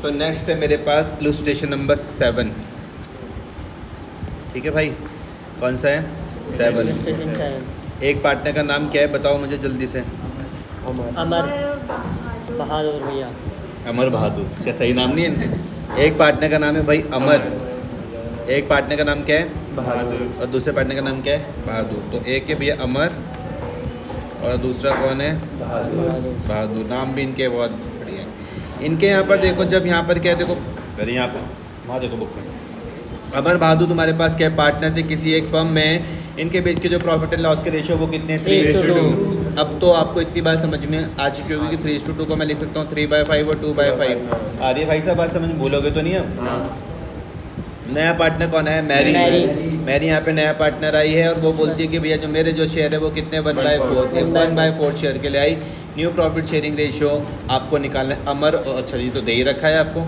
तो नेक्स्ट है मेरे पास इलस्ट्रेशन नंबर 7। ठीक है भाई, कौन सा है? 7। एक पार्टनर का नाम क्या है बताओ मुझे जल्दी से। अमर बहादुर भैया। अमर बहादुर, क्या सही नाम नहीं है इनके? एक पार्टनर का नाम है भाई अमर, एक पार्टनर का नाम क्या है? बहादुर। और दूसरे पार्टनर का नाम क्या है? बहादुर। तो एक है भैया अमर और दूसरा कौन है? बहादुर। नाम भी इनके बहुत बढ़िया है। इनके यहाँ पर देखो, जब यहाँ पर क्या है, देखो अरे यहाँ पर वहाँ देखो बुक में, अमर बहादुर तुम्हारे पास क्या है? पार्टनर से किसी एक फर्म में इनके बीच के जो प्रॉफिट एंड लॉस के रेशियो वो कितने हैं? 3:2। अब तो आपको इतनी बात समझ में आ चुकी होगी कि 3:2 को मैं लिख सकता हूँ 3/5 और 2/5। आ रही है भाई साहब बात समझ? भूलोगे तो नहीं है? नया पार्टनर कौन है? मैरी। मैरी यहाँ पे नया पार्टनर आई है और वो बोलती है कि भैया जो मेरे जो शेयर है वो कितने 1/4, 1/4 शेयर के लिए आई। न्यू प्रॉफिट शेयरिंग रेशियो आपको निकालना है। अमर, अच्छा ये तो दे ही रखा है आपको।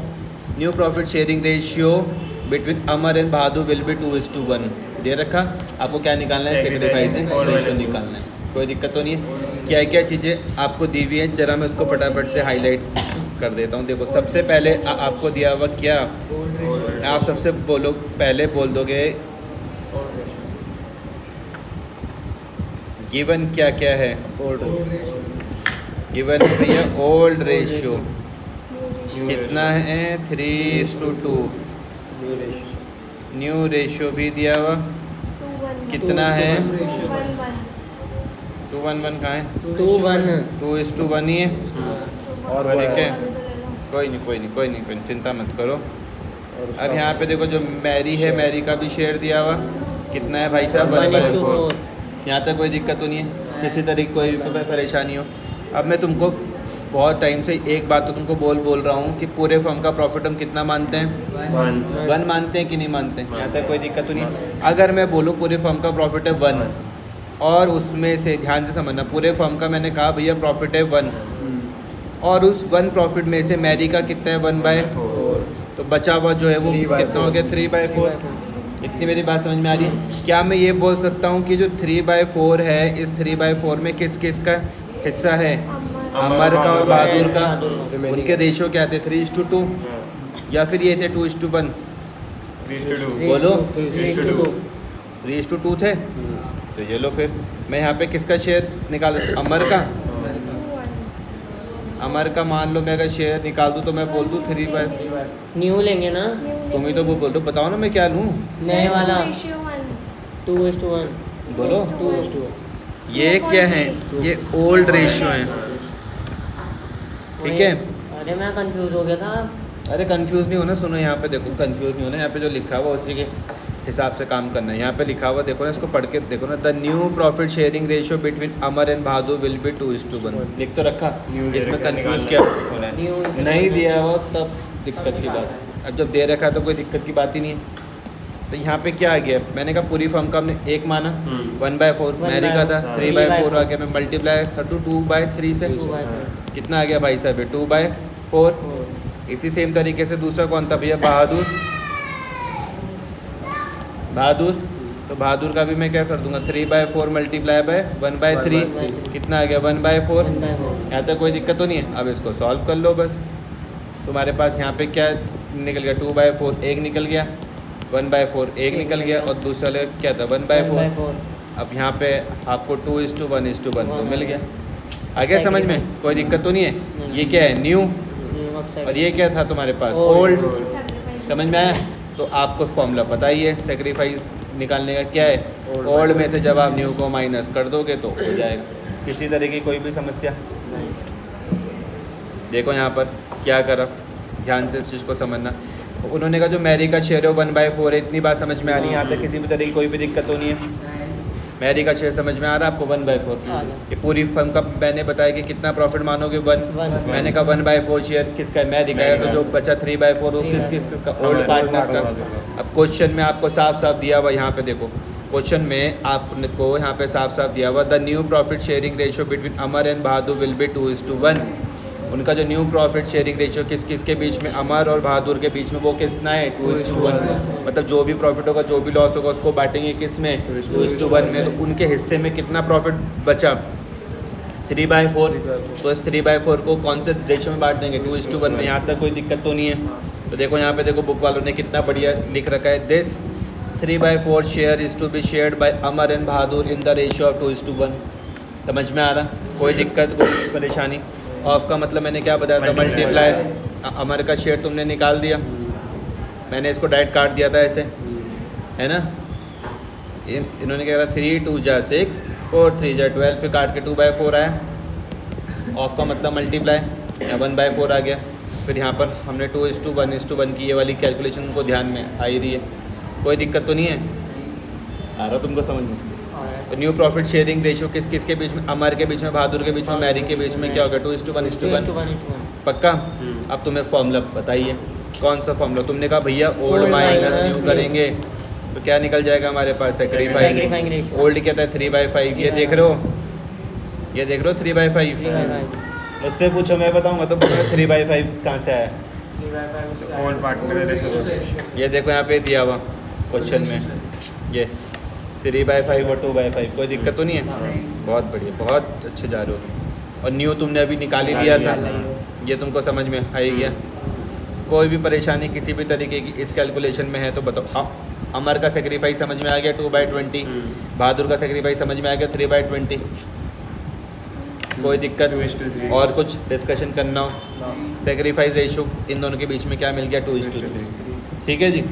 New profit sharing ratio between Amar and Bahadur will be 2:1 दे रखा। आपको क्या निकालना है? सेक्रीफाइसिंग रेशियो निकालना है। कोई दिक्कत तो नहीं है? क्या क्या चीज़ें आपको दी हुई हैं, जरा मैं उसको फटाफट से हाईलाइट कर देता हूँ। देखो सबसे पहले आपको दिया हुआ क्या, आप सबसे बोलो, पहले बोल दोगे गिवन क्या क्या है? गिवन भैया ओल्ड रेशियो कितना है? 3:2। न्यू रेशियो भी दिया हुआ कितना है? 2:1 कहाँ है? 2:1 ही है। ठीक है, कोई नहीं, चिंता मत करो। अब यहाँ पे देखो जो मैरी है, मैरी का भी शेयर दिया हुआ कितना है भाई साहब? 1/4। यहाँ तक कोई दिक्कत तो नहीं है? किसी तरह की कोई भी परेशानी हो? अब मैं तुमको बहुत टाइम से एक बात तो तुमको बोल रहा हूँ कि पूरे फर्म का प्रॉफिट हम कितना मानते हैं? 1 मानते हैं कि नहीं मानते? यहाँ तक कोई दिक्कत तो नहीं है? अगर मैं बोलूँ पूरे फर्म का प्रॉफिट है 1 और उसमें से ध्यान से समझना, पूरे फर्म का मैंने कहा भैया प्रॉफिट है 1 और उस 1 प्रॉफिट में से मैरी का कितना है? 1/4। तो बचा हुआ जो है वो कितना हो गया? 3/4। इतनी मेरी बात समझ में आ रही है? क्या मैं ये बोल सकता हूँ कि जो 3/4 है, इस 3/4 में किस किस का हिस्सा है? अमर का और बहादुर का। उनके रेशियो क्या थे? 3:2 या फिर ये थे 2:1? 3:2 बोलो। 3:2 थे। तो ये लो, फिर मैं यहाँ पे किसका शेयर निकाल? अमर का। अमर का मान लो मैं अगर शेयर निकाल दूँ तो मैं बोल दूँ 3/5। न्यू लेंगे ना? तुम ही तो वो बोल दो, बताओ ना मैं क्या लूँ? नए वाला 2:1 बोलो। 2:1। ये क्या है? ये ओल्ड रेशियो है। ठीक है। अरे मैं कंफ्यूज हो गया था। अरे कंफ्यूज नहीं होना, सुनो यहाँ पे देखो, कंफ्यूज नहीं होना। यहाँ पे जो लिखा हुआ उसी के हिसाब से काम करना है। यहाँ पे लिखा हुआ देखो ना, इसको पढ़ के देखो ना। The new profit sharing ratio between Amar and Bahadur will be 2:1। लिख तो रखा, इसमें कंफ्यूज क्या होना है? नहीं दिया हो तब दिक्कत की बात। अब जब दे रखा है तो कोई दिक्कत की बात ही नहीं है। तो यहाँ पे क्या आ गया? मैंने कहा पूरी फर्म का हमने एक माना 1/4, मैरी का था 3/4 आ गया। मैं मल्टीप्लाई कर दूँ 2/3 से, कितना आ गया भाई साहब? 2/4। इसी सेम तरीके से दूसरा कौन था भैया? बहादुर। तो बहादुर का भी मैं क्या कर दूंगा? 3/4 मल्टीप्लाई बाय 1/3, कितना आ गया? 1/4। यहाँ तक कोई दिक्कत तो नहीं है? अब इसको सॉल्व कर लो बस। तुम्हारे पास यहाँ पे क्या निकल गया? 2/4 एक निकल गया, 1/4 एक निकल गया और दूसरा क्या था? 1/4। अब यहाँ पे आपको 2:1 तो मिल गया। आ गया समझ में? कोई दिक्कत तो नहीं है? ये क्या है? न्यू। और ये क्या था तुम्हारे पास? ओल्ड। समझ में आया? तो आपको फॉर्मूला पता ही है सेक्रीफाइस निकालने का क्या है? ओल्ड में से जब आप न्यू को माइनस कर दोगे तो हो जाएगा। किसी तरह की कोई भी समस्या? देखो यहाँ पर क्या करा, ध्यान से इस चीज़ को समझना। उन्होंने कहा जो मैरी का शेयर है 1/4 है। इतनी बात समझ में आ रही है? यहाँ तक किसी भी तरह की कोई भी दिक्कत तो नहीं है? मैरी का शेयर समझ में आ रहा है आपको? 1/4। ये पूरी फर्म का मैंने बताया कि कितना प्रॉफिट मानोगे? 1। मैंने कहा 1/4 शेयर किसका है? मैरी का है। तो जो बचा 3/4 वो किसका? ओल्ड पार्टनर्स का। अब क्वेश्चन में आपको साफ साफ दिया हुआ, यहाँ पे देखो क्वेश्चन में आपको यहाँ पे साफ साफ दिया हुआ, the new profit sharing ratio between Amar and Bahadur will be 2:1। उनका जो न्यू प्रॉफिट शेयरिंग रेशियो किस के बीच में? अमर और बहादुर के बीच में। वो कितना है? 2:1। मतलब जो भी प्रॉफिट होगा, जो भी लॉस होगा, उसको बांटेंगे किस में? 2:1 में। तो उनके हिस्से में कितना प्रॉफिट बचा? 3/4, तो इस 3/4 को कौन से रेशियो में बांट देंगे? 2:1 में। यहाँ तक कोई दिक्कत तो नहीं है? तो देखो यहाँ पे देखो बुक वालों ने कितना बढ़िया लिख रखा है, this 3/4 share is to be shared by Amar and Bahadur in the ratio of 2:1। समझ में आ रहा? कोई दिक्कत कोई परेशानी? ऑफ का मतलब मैंने क्या बताया था? मल्टीप्लाई। अमर का शेयर तुमने निकाल दिया, मैंने इसको डायरेक्ट काट दिया था ऐसे, है ना? इन्होंने क्या करा, 3 2 जा 6 4 3 जा 12, फिर काट के 2/4 आया। ऑफ का मतलब मल्टीप्लाई, या 1/4 आ गया। फिर यहाँ पर हमने 2:1 की ये वाली कैलकुलेशन उनको ध्यान में आ ही रही है, कोई दिक्कत तो नहीं है? आ रहा तुमको समझ में? तो न्यू प्रॉफिट शेयरिंग रेशियो किस किस के बीच में? अमर के बीच में, बहादुर के बीच में, मैरी के बीच में क्या होगा? 2:1 पक्का? अब तुम्हें फॉर्मूला बताइए, कौन सा फॉर्मूला? तुमने कहा भैया ओल्ड माइनस न्यू करेंगे तो क्या निकल जाएगा हमारे पास? सेक्रीफाइस। ओल्ड कहता है 3/5, ये देख रहे हो, ये देख रहे हो 3/5। मुझसे पूछो मैं बताऊंगा तो 3/5 कहाँ से आया? ओल्ड पार्ट में रेशियो। ये देखो यहाँ पे दिया हुआ क्वेश्चन में, ये 3/5 और 2/5, कोई दिक्कत तो नहीं है? बहुत बढ़िया, बहुत अच्छे जा रहे हो तुम। और न्यू तुमने अभी निकाल ही दिया था, ये तुमको समझ में आ ही गया। कोई भी परेशानी किसी भी तरीके की इस कैलकुलेशन में है तो बताओ। अमर का सेक्रीफाइस समझ में आ गया 2/20, बहादुर का सेक्रीफाइस समझ में आ गया 3/20, कोई दिक्कत? और कुछ डिस्कशन करना हो? सेक्रीफाइस रेशियो इन दोनों के बीच में क्या मिल गया? 2:3। ठीक है जी।